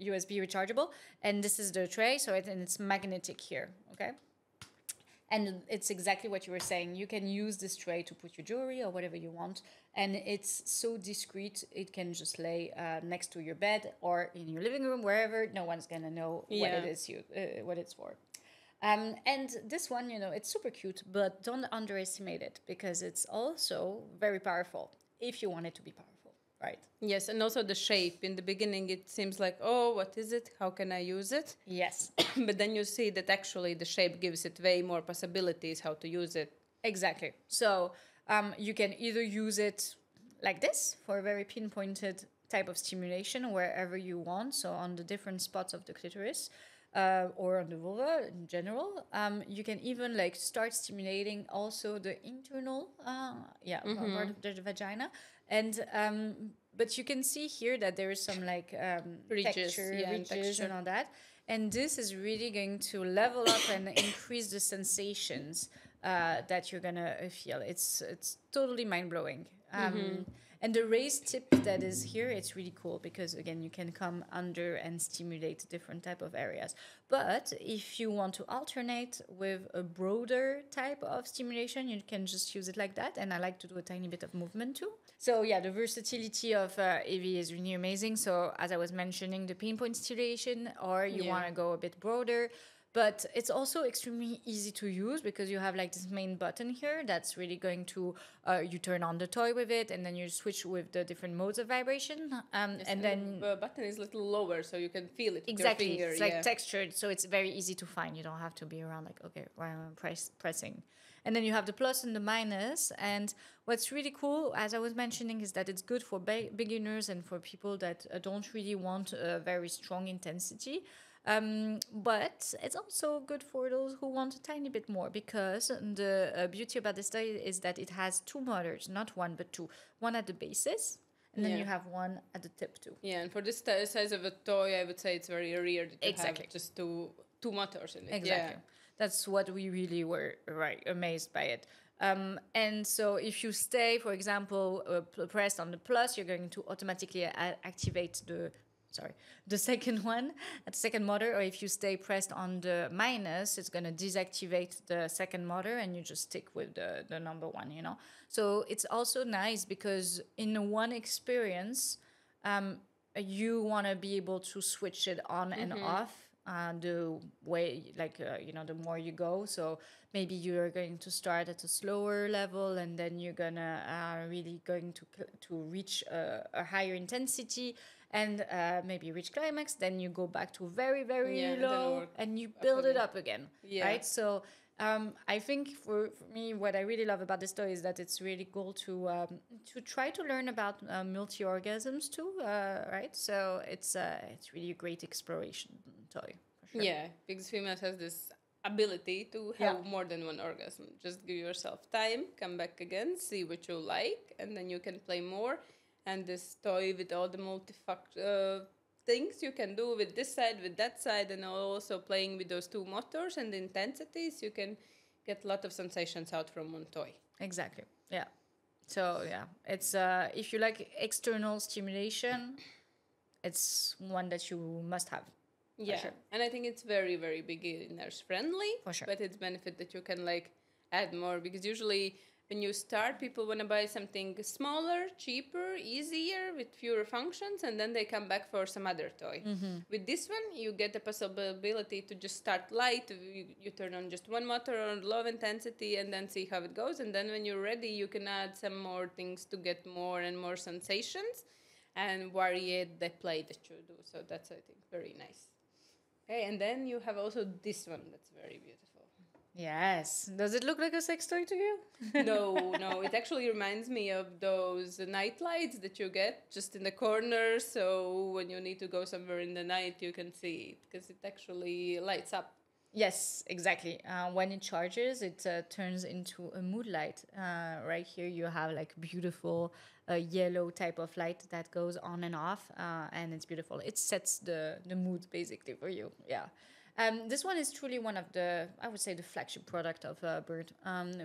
USB rechargeable, and this is the tray, so it's magnetic here, okay? And it's exactly what you were saying. You can use this tray to put your jewelry or whatever you want, and it's so discreet, it can just lay next to your bed or in your living room, wherever. No one's gonna know what it is what it's for. And this one, it's super cute, but don't underestimate it, because it's also very powerful if you want it to be powerful. Right. Yes, and also the shape. In the beginning, it seems like, oh, what is it? How can I use it? Yes. But then you see that actually the shape gives it way more possibilities how to use it. Exactly. So you can either use it like this for a very pinpointed type of stimulation wherever you want, so on the different spots of the clitoris, or on the vulva in general. You can even start stimulating also the internal part of the vagina. And but you can see here that there is some ridges and all that. And this is really going to level up and increase the sensations that you're gonna feel. It's totally mind-blowing. And the raised tip that is here, it's really cool, because again, you can come under and stimulate different type of areas. But if you want to alternate with a broader type of stimulation, you can just use it like that. And I like to do a tiny bit of movement too. So yeah, the versatility of Evie is really amazing. So as I was mentioning, the pinpoint stimulation, or you want to go a bit broader. But it's also extremely easy to use, because you have this main button here that's really going to, you turn on the toy with it, and then you switch with the different modes of vibration. And then the button is a little lower, so you can feel it with exactly. your finger. It's textured, so it's very easy to find. You don't have to be around why am I pressing? And then you have the plus and the minus. And what's really cool, as I was mentioning, is that it's good for beginners and for people that don't really want a very strong intensity. But it's also good for those who want a tiny bit more, because the beauty about this toy is that it has 2 motors, not one but 2. One at the basis and then you have one at the tip too. Yeah, and for this size of a toy, I would say it's very rare that you have just two motors in it. Exactly. That's what we really were amazed by it. And so if you stay, for example, pressed on the plus, you're going to automatically activate the second one, the second motor. Or if you stay pressed on the minus, it's going to deactivate the second motor, and you just stick with the number one, you know. So it's also nice because in one experience, you want to be able to switch it on and off. The way, like, the more you go. So maybe you're going to start at a slower level, and then you're gonna really going to reach a higher intensity, and maybe reach climax. Then you go back to very, very low, and you build it up again, right? So I think for me, what I really love about this toy is that it's really cool to try to learn about multi-orgasms too, right? So it's really a great exploration toy, for sure. Yeah, because females has this ability to have more than one orgasm. Just give yourself time, come back again, see what you like, and then you can play more. And this toy with all the things you can do with this side, with that side, and also playing with those two motors and the intensities, you can get a lot of sensations out from one toy. Exactly. Yeah. So yeah, it's if you like external stimulation, it's one that you must have. Yeah, sure. And I think it's very, very beginners friendly. For sure. But it's benefit that you can like add more, because usually when you start, people want to buy something smaller, cheaper, easier, with fewer functions, and then they come back for some other toy. With this one, you get the possibility to just start light. You turn on just one motor on low intensity and then see how it goes. And then when you're ready, you can add some more things to get more and more sensations and vary the play that you do. So that's, I think, very nice. Okay, and then you have also this one that's very beautiful. Yes. Does it look like a sex toy to you? No. It actually reminds me of those night lights that you get just in the corner. So when you need to go somewhere in the night, you can see it because it actually lights up. Yes, exactly. When it charges, it turns into a mood light. Right here, you have like beautiful yellow type of light that goes on and off, and it's beautiful. It sets the mood basically for you. Yeah. This one is truly one of the, I would say, the flagship product of Biird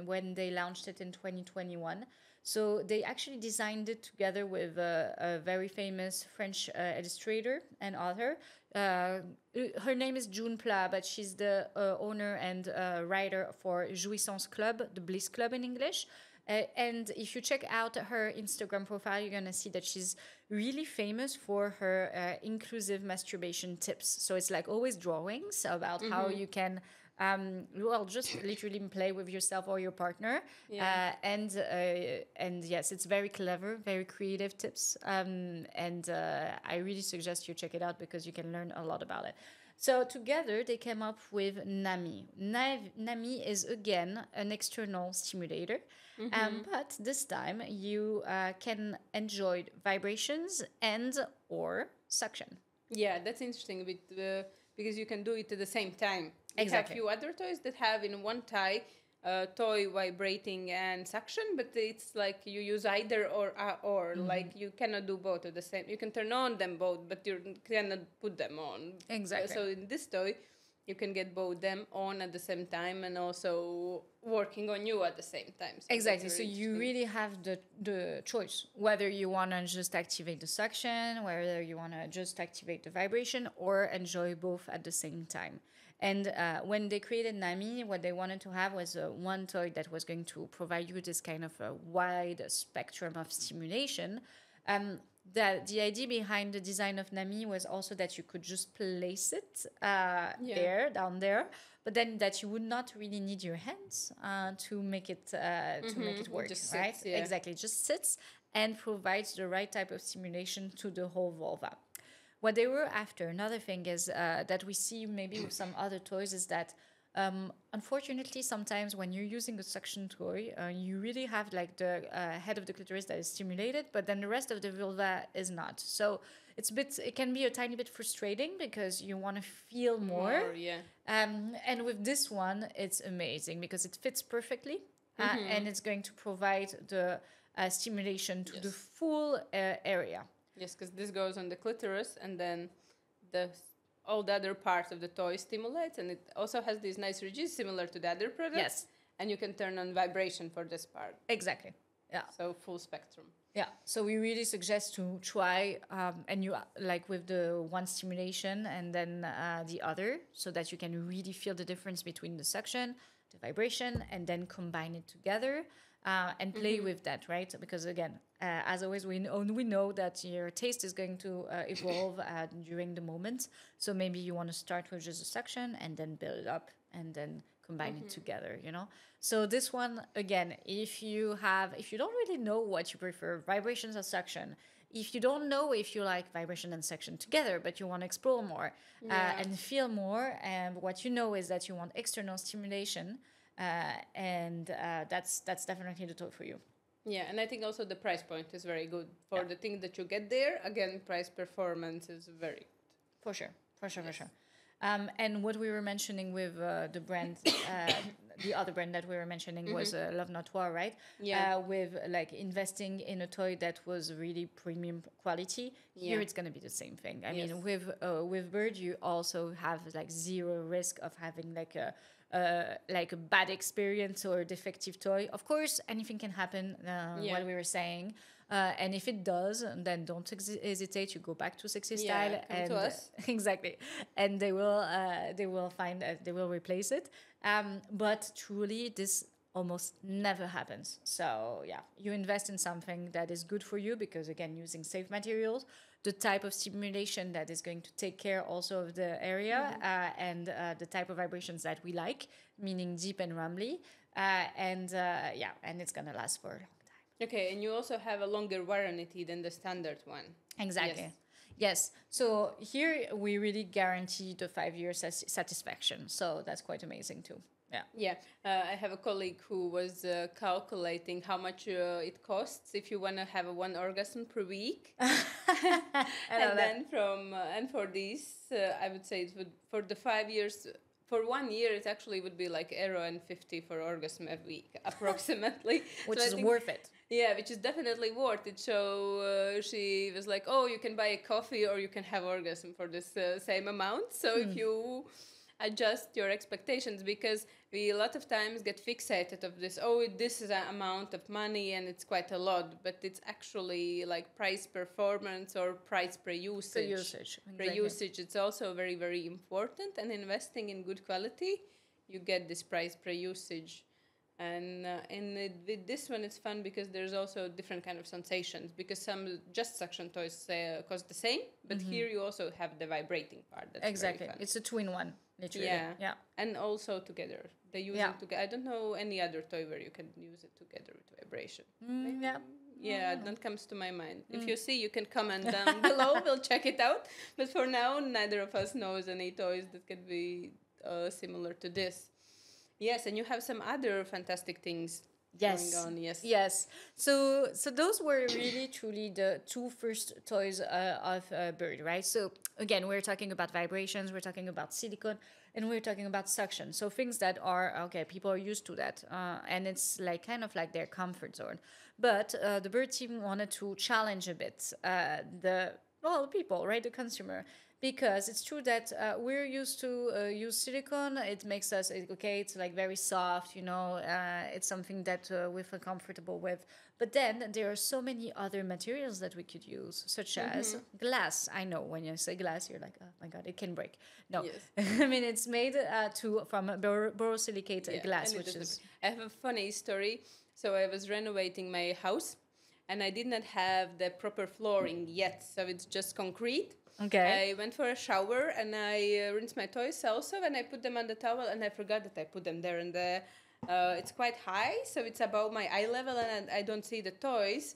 when they launched it in 2021. So they actually designed it together with a very famous French illustrator and author. Her name is June Pla, but she's the owner and writer for Jouissance Club, the Bliss Club in English. And if you check out her Instagram profile, you're going to see that she's really famous for her inclusive masturbation tips. So it's like always drawings about how you can, just literally play with yourself or your partner. Yeah. And yes, it's very clever, very creative tips. And I really suggest you check it out because you can learn a lot about it. So together they came up with NAMI. NAMI is again an external stimulator, but this time you can enjoy vibrations and or suction. Yeah, that's interesting because you can do it at the same time. Exactly. We have a few other toys that have in one toy vibrating and suction, but it's like you use either or like you cannot do both at the same. You can turn on them both, but you cannot put them on. Exactly. So in this toy, you can get both them on at the same time and also working on you at the same time. So exactly. So you really have the choice whether you want to just activate the suction, whether you want to just activate the vibration, or enjoy both at the same time. And when they created NAMI, what they wanted to have was one toy that was going to provide you this kind of a wide spectrum of stimulation. The idea behind the design of NAMI was also that you could just place it down there, but then that you would not really need your hands to make it work, just right? Sits, yeah. Exactly, it just sits and provides the right type of stimulation to the whole vulva. What they were after, another thing is that we see maybe with some other toys is that unfortunately sometimes when you're using a suction toy, you really have like the head of the clitoris that is stimulated, but then the rest of the vulva is not. So it can be a tiny bit frustrating because you want to feel more. Yeah. And with this one, it's amazing because it fits perfectly. and it's going to provide the stimulation to the full area. Yes, because this goes on the clitoris, and then all the other parts of the toy stimulates, and it also has these nice ridges similar to the other products. Yes. And you can turn on vibration for this part. Exactly. Yeah. So full spectrum. Yeah. So we really suggest to try, and you like with the one stimulation and then the other, so that you can really feel the difference between the suction, the vibration, and then combine it together. And play with that, right? Because again, as always, we know that your taste is going to evolve during the moment. So maybe you want to start with just a suction and then build it up and then combine it together, you know? So this one, again, if you don't really know what you prefer, vibrations or suction, if you don't know if you like vibration and suction together, but you want to explore more and feel more, and what you know is that you want external stimulation, and that's definitely the toy for you. Yeah, and I think also the price point is very good for the thing that you get there. Again, price performance is very good. For sure. And what we were mentioning with the brand, the other brand that we were mentioning was Love.not.war, right? Yeah. With like investing in a toy that was really premium quality. Here it's going to be the same thing. I mean, with Biird, you also have like zero risk of having like a bad experience or defective toy. Of course, anything can happen, what we were saying. And if it does, then don't hesitate. You go back to Sexy Style and to us. Exactly, and they will find they will replace it. But truly, this almost never happens. So yeah, you invest in something that is good for you because again, using safe materials, the type of stimulation that is going to take care also of the area and the type of vibrations that we like, meaning deep and rumbly, and it's gonna last for a long time. Okay, and you also have a longer warranty than the standard one. Exactly. Yes. So here we really guarantee the 5 years satisfaction. So that's quite amazing too. Yeah. Yeah. I have a colleague who was calculating how much it costs if you want to have one orgasm per week. And for these, I would say it would, for the 5 years, for 1 year, it actually would be like €1.50 for orgasm a week, approximately. Which is worth it. Yeah, which is definitely worth it. So she was like, oh, you can buy a coffee or you can have orgasm for this same amount. So if you adjust your expectations, because we a lot of times get fixated of this, this is an amount of money and it's quite a lot, but it's actually like price performance or price per usage. Exactly. Per usage, it's also very, very important. And investing in good quality, you get this price per usage. And with this one, it's fun because there's also different kind of sensations, because some just suction toys cost the same, but here you also have the vibrating part. That's very fun. It's a two-in-one, literally. Yeah. And also together. They use it together. I don't know any other toy where you can use it together with vibration. That comes to my mind. If you see, you can comment down below. We'll check it out. But for now, neither of us knows any toys that could be similar to this. Yes, and you have some other fantastic things going on. Yes. So those were really truly the two first toys of Biird, right? So again, we're talking about vibrations, we're talking about silicone, and we're talking about suction. So things that are people are used to that, and it's like kind of like their comfort zone. But the Biird team wanted to challenge a bit the people, right, the consumer. Because it's true that we're used to use silicone. It makes us, it's like very soft, it's something that we feel comfortable with. But then there are so many other materials that we could use, such as glass. I know when you say glass, you're like, oh my God, it can break. No, I mean, it's made from borosilicate glass, which is... I have a funny story. So I was renovating my house and I did not have the proper flooring yet. So it's just concrete. Okay. I went for a shower and I rinsed my toys also, and I put them on the towel, and I forgot that I put them there. And it's quite high, so it's above my eye level, and I don't see the toys.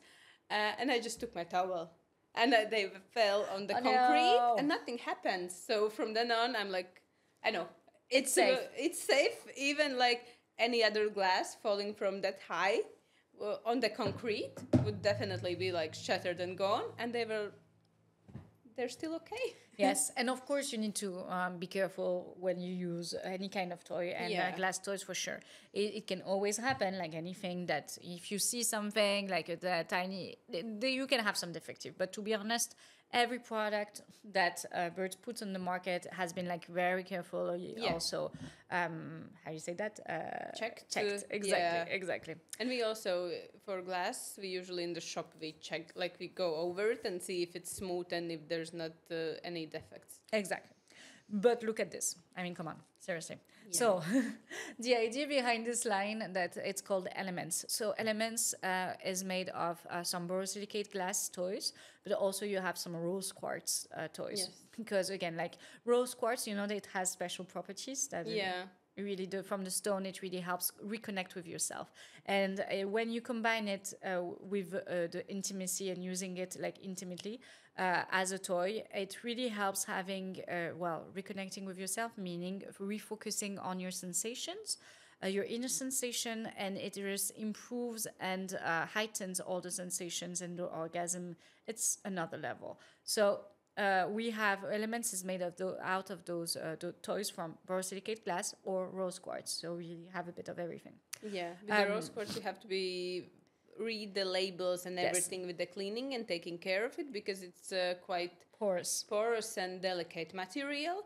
And I just took my towel, and they fell on the concrete, and nothing happened. So from then on, I'm like, I know it's safe. It's safe, even like any other glass falling from that high on the concrete would definitely be like shattered and gone, and they're still okay. Yes, and of course you need to be careful when you use any kind of toy, and glass toys for sure. It can always happen, like anything, that if you see something like a tiny, you can have some defective. But to be honest, every product that Biird puts on the market has been like very careful. Also, how do you say that? Checked. Exactly. And we also, for glass, we usually in the shop, we check, like we go over it and see if it's smooth and if there's not any defects. Exactly. But look at this. I mean, come on, seriously. Yeah. So the idea behind this line, that it's called Elements. So Elements is made of some borosilicate glass toys, but also you have some rose quartz toys. Yes. Because again, like rose quartz, you know, that it has special properties that really from the stone, it really helps reconnect with yourself. And when you combine it with the intimacy and using it like intimately as a toy, it really helps having, reconnecting with yourself, meaning refocusing on your sensations, your inner sensation, and it just improves and heightens all the sensations and the orgasm. It's another level. So we have Elements is made out of those toys from borosilicate glass or rose quartz. So we have a bit of everything. Yeah, with the rose quartz, you have to read the labels and everything with the cleaning and taking care of it, because it's quite porous and delicate material.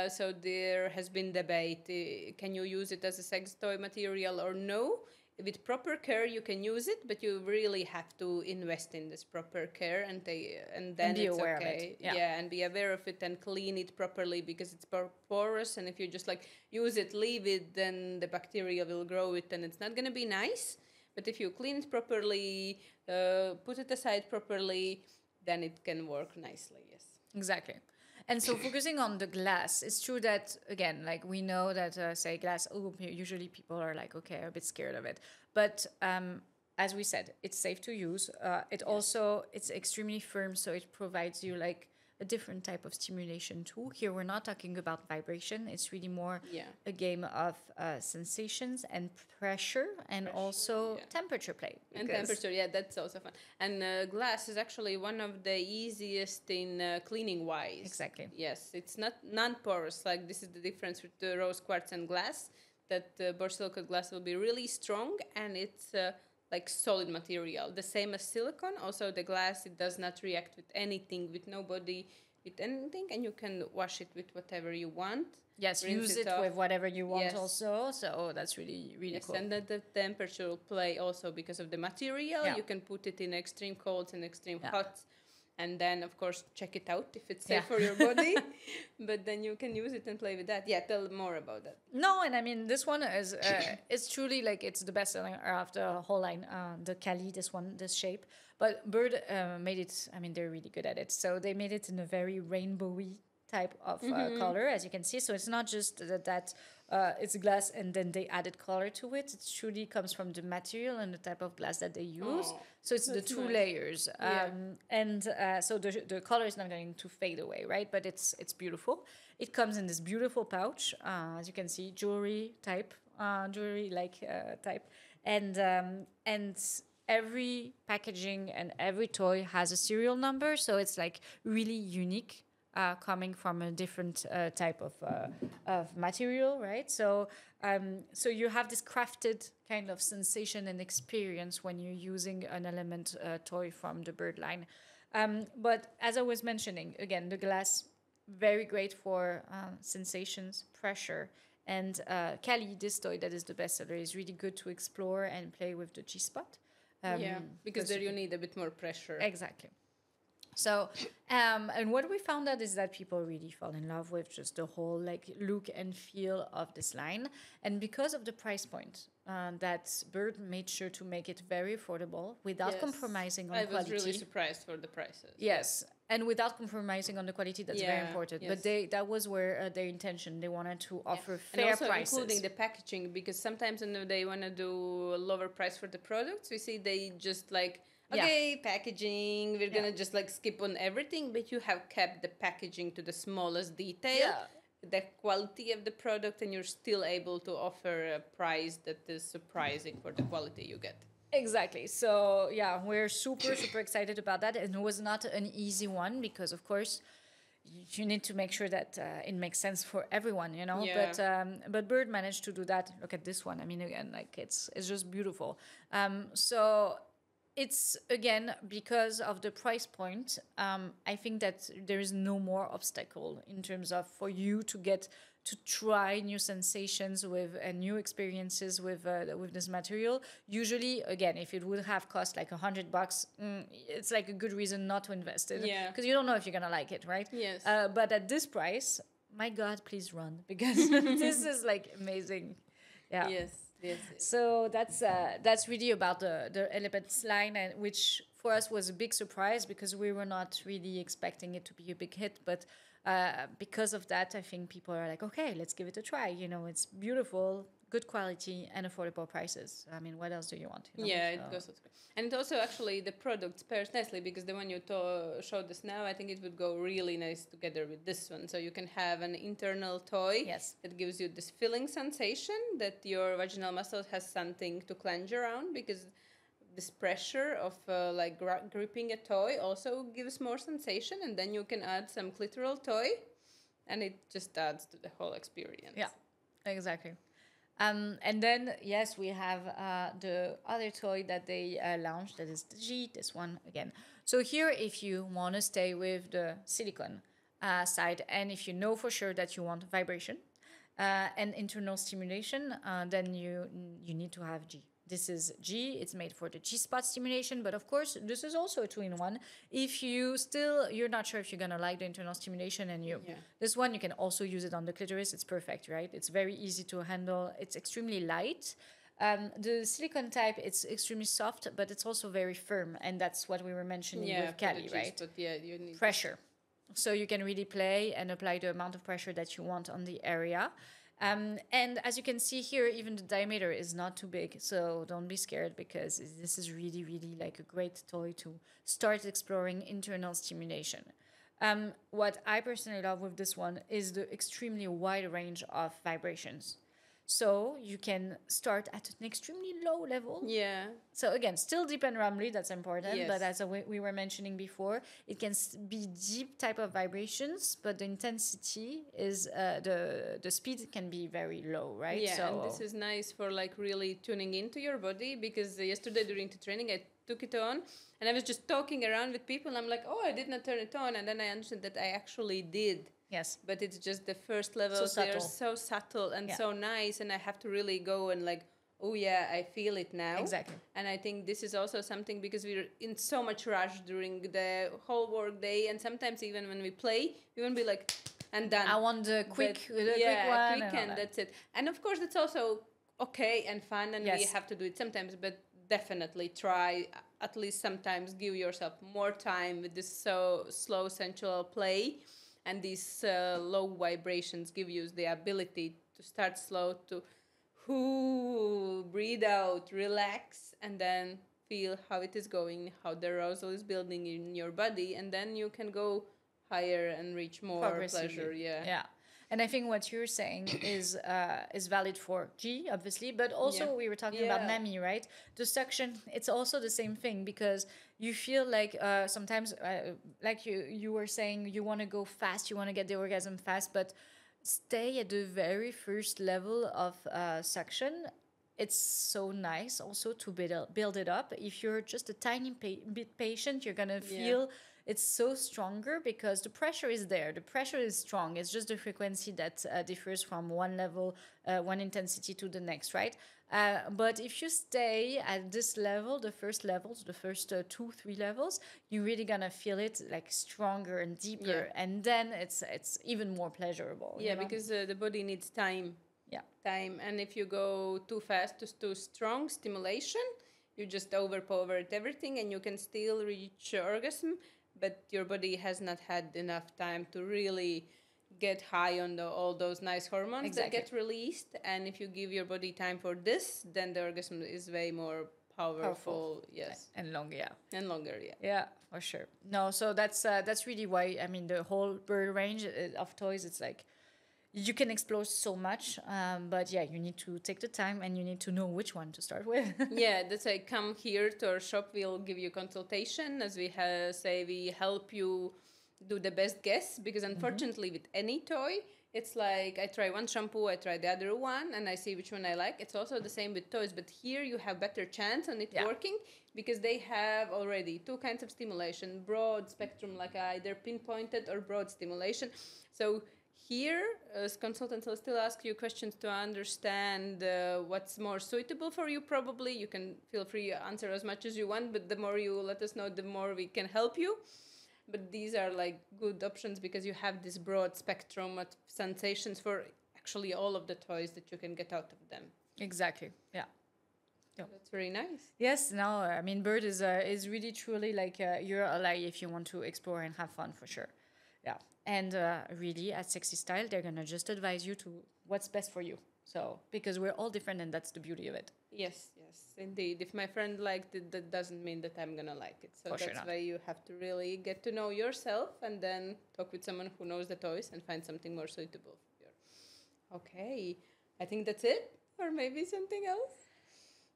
So there has been debate, can you use it as a sex toy material or no? With proper care you can use it, but you really have to invest in this proper care and then be it's aware okay. Of it. And be aware of it and clean it properly, because it's porous, and if you just like use it, leave it, then the bacteria will grow it and it's not going to be nice. But if you clean it properly, put it aside properly, then it can work nicely. Yes, exactly. And so focusing on the glass, it's true that, again, like we know that, say, glass, usually people are like, okay, a bit scared of it. But as we said, it's safe to use. It's extremely firm, so it provides you like a different type of stimulation too. Here we're not talking about vibration. It's really more a game of sensations and pressure and also temperature play. And temperature, that's also fun. And glass is actually one of the easiest in cleaning wise. Exactly. Yes, it's not non-porous. Like this is the difference with the rose quartz and glass, that borosilicate glass will be really strong and it's like solid material, the same as silicone. Also the glass, it does not react with anything, with nobody, with anything, and you can wash it with whatever you want. Yes, use it with whatever you want also, so that's really cool. And the temperature will play also because of the material. You can put it in extreme colds and extreme hot, and then of course check it out if it's safe for your body. But then you can use it and play with that. Tell more about that. No, and I mean this one is it's truly like it's the best selling of the whole line, the Kali, this shape. But Biird made it, I mean they're really good at it, so they made it in a very rainbowy type of color, as you can see. So it's not just that it's glass and then they added color to it. It truly comes from the material and the type of glass that they use. So it's the two layers. So the color is not going to fade away, right? But it's beautiful. It comes in this beautiful pouch, as you can see, jewelry type, type. And every packaging and every toy has a serial number. So it's like really unique. Coming from a different type of material, right? So you have this crafted kind of sensation and experience when you're using an Element toy from the Biird line. But as I was mentioning, again, the glass, very great for sensations, pressure. And Kali, this toy that is the bestseller, is really good to explore and play with the G-spot. Because there you need a bit more pressure. Exactly. So, and what we found out is that people really fall in love with just the whole like look and feel of this line. And because of the price point, that Biird made sure to make it very affordable without compromising on quality. I was really surprised for the prices. Yes, and without compromising on the quality, that's very important. Yes. But that was where their intention. They wanted to offer fair and also prices. Including the packaging, because sometimes when they want to do a lower price for the products, we see they just like, packaging, we're gonna just like skip on everything, but you have kept the packaging to the smallest detail, the quality of the product, and you're still able to offer a price that is surprising for the quality you get. Exactly. So we're super excited about that, and it was not an easy one because of course you need to make sure that it makes sense for everyone, you know. Yeah. But Biird managed to do that. Look at this one. I mean, again, like it's just beautiful. So it's again because of the price point. I think that there is no more obstacle in terms of for you to get to try new sensations with and new experiences with this material. Usually, again, if it would have cost like $100, it's like a good reason not to invest in it. Yeah. Because you don't know if you're gonna like it, right? Yes. But at this price, my God, please run, because this is like amazing. Yeah. Yes. Yes. So that's really about the elements line, and which for us was a big surprise because we were not really expecting it to be a big hit, but because of that, I think people are like, okay, let's give it a try. You know, it's beautiful, good quality, and affordable prices. I mean, what else do you want? You know? Yeah, it goes. And it also actually the product pairs nicely, because the one you showed us now, I think it would go really nice together with this one. So you can have an internal toy that gives you this filling sensation that your vaginal muscle has something to clench around, because this pressure of gripping a toy also gives more sensation, and then you can add some clitoral toy, and it just adds to the whole experience. Yeah, exactly. And then, yes, we have the other toy that they launched, that is the G, this one again. So here, if you want to stay with the silicone side, and if you know for sure that you want vibration and internal stimulation, then you need to have G. This is G, it's made for the G-spot stimulation, but of course, this is also a 2-in-1. If you're not sure if you're gonna like the internal stimulation, and this one, you can also use it on the clitoris, it's perfect, right? It's very easy to handle, it's extremely light. The silicone type, it's extremely soft, but it's also very firm, and that's what we were mentioning with Cali, right? But you need pressure. So you can really play and apply the amount of pressure that you want on the area. And as you can see here, even the diameter is not too big, so don't be scared, because this is really, really like a great toy to start exploring internal stimulation. What I personally love with this one is the extremely wide range of vibrations. So you can start at an extremely low level. Yeah. So again, still deep and rumbly, that's important. Yes. But as we were mentioning before, it can be deep type of vibrations, but the intensity is, the speed can be very low, right? Yeah, so, and this is nice for like really tuning into your body, because yesterday during the training, I took it on and I was just talking around with people. And I'm like, oh, I did not turn it on. And then I understood that I actually did. Yes. But it's just the first levels. They are so subtle and so nice. And I have to really go and like, oh yeah, I feel it now. Exactly. And I think this is also something, because we're in so much rush during the whole work day. And sometimes even when we play, we won't be like, and done. I want the quick one. And that's it. And of course, it's also okay and fun. And we have to do it sometimes. But definitely try, at least sometimes, give yourself more time with this so slow, sensual play. And these low vibrations give you the ability to start slow, to breathe out, relax, and then feel how it is going, how the arousal is building in your body, and then you can go higher and reach more pleasure. Yeah. And I think what you're saying is valid for G, obviously, but also we were talking about NAMI, right? The suction, it's also the same thing, because you feel like sometimes, like you were saying, you want to go fast, you want to get the orgasm fast, but stay at the very first level of suction. It's so nice also to build it up. If you're just a tiny bit patient, you're going to feel it's so stronger, because the pressure is there. The pressure is strong. It's just the frequency that differs from one level, one intensity to the next, right? But if you stay at this level, the first levels, the first 2-3 levels, you're really gonna feel it like stronger and deeper, and then it's even more pleasurable. Yeah, you know? Because the body needs time. Yeah, time, and if you go too fast, too strong stimulation, you just overpower everything, and you can still reach orgasm, but your body has not had enough time to really get high on all those nice hormones that get released. And if you give your body time for this, then the orgasm is way more powerful. Yes. And longer, And longer, Yeah, for sure. No, so that's really why, I mean, the whole Biird range of toys, it's like, you can explore so much, but you need to take the time, and you need to know which one to start with. That's why come here to our shop. We'll give you consultation. As we say, we help you do the best guess, because unfortunately with any toy, it's like I try one shampoo, I try the other one, and I see which one I like. It's also the same with toys, but here you have better chance on it working, because they have already two kinds of stimulation, broad spectrum, like either pinpointed or broad stimulation. So here, as consultants will still ask you questions to understand what's more suitable for you, probably. You can feel free to answer as much as you want, but the more you let us know, the more we can help you. But these are like good options because you have this broad spectrum of sensations for actually all of the toys that you can get out of them. Exactly. Yeah. That's very nice. Yes. No, I mean, Biird is really truly like your ally if you want to explore and have fun, for sure. Yeah. And really, at Sexy Style, they're gonna just advise you to what's best for you. So because we're all different, and that's the beauty of it. Yes, indeed. If my friend liked it, that doesn't mean that I'm gonna like it. So that's why you have to really get to know yourself and then talk with someone who knows the toys and find something more suitable for you. Okay, I think that's it. Or maybe something else?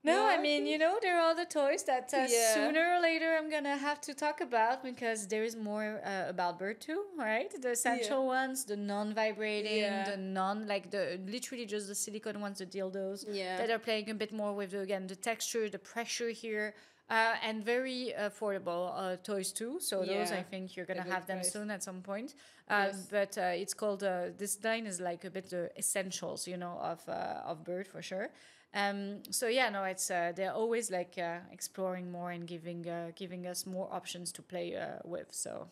No, I mean, you know, there are other toys that sooner or later I'm going to have to talk about, because there is more about Biird too, right? The essential ones, the non-vibrating, the literally just the silicone ones, the dildos, that are playing a bit more with, the texture, the pressure here, and very affordable toys too. So those, I think you're going to have them soon at some point. But it's called, this line is like a bit the essentials, you know, of Biird for sure. It's they're always like exploring more and giving us more options to play with. So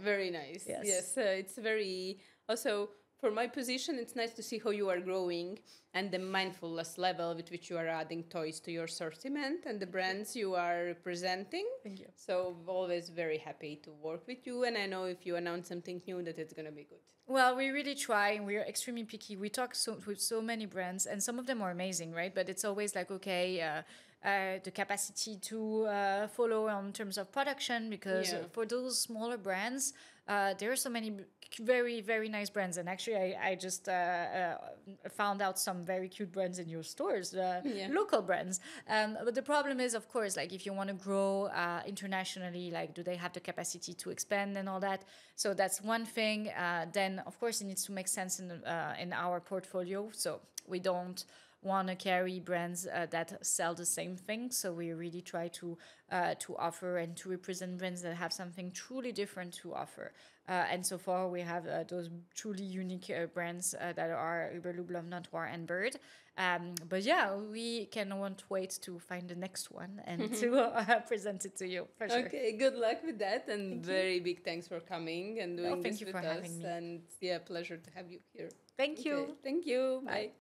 very nice. Yes, it's very also. For my position, it's nice to see how you are growing and the mindfulness level with which you are adding toys to your assortiment and the brands you are representing. Thank you. So always very happy to work with you, and I know if you announce something new that it's going to be good. Well, we really try, and we're extremely picky. We talk with so many brands, and some of them are amazing, right? But it's always like, the capacity to follow in terms of production, because for those smaller brands, there are so many very, very nice brands. And actually, I just found out some very cute brands in your stores, local brands. But the problem is, of course, like if you want to grow internationally, like do they have the capacity to expand and all that? So that's one thing. Then, of course, it needs to make sense in our portfolio. So we don't want to carry brands that sell the same thing. So we really try to offer and to represent brands that have something truly different to offer. And so far we have those truly unique brands that are Uberlube, Love.not.war and Biird. But we won't wait to find the next one and to present it to you, for sure. Okay, good luck with that, and very big thanks for coming and doing this with us. Thank you for having me. And pleasure to have you here. Thank you. Thank you. Bye.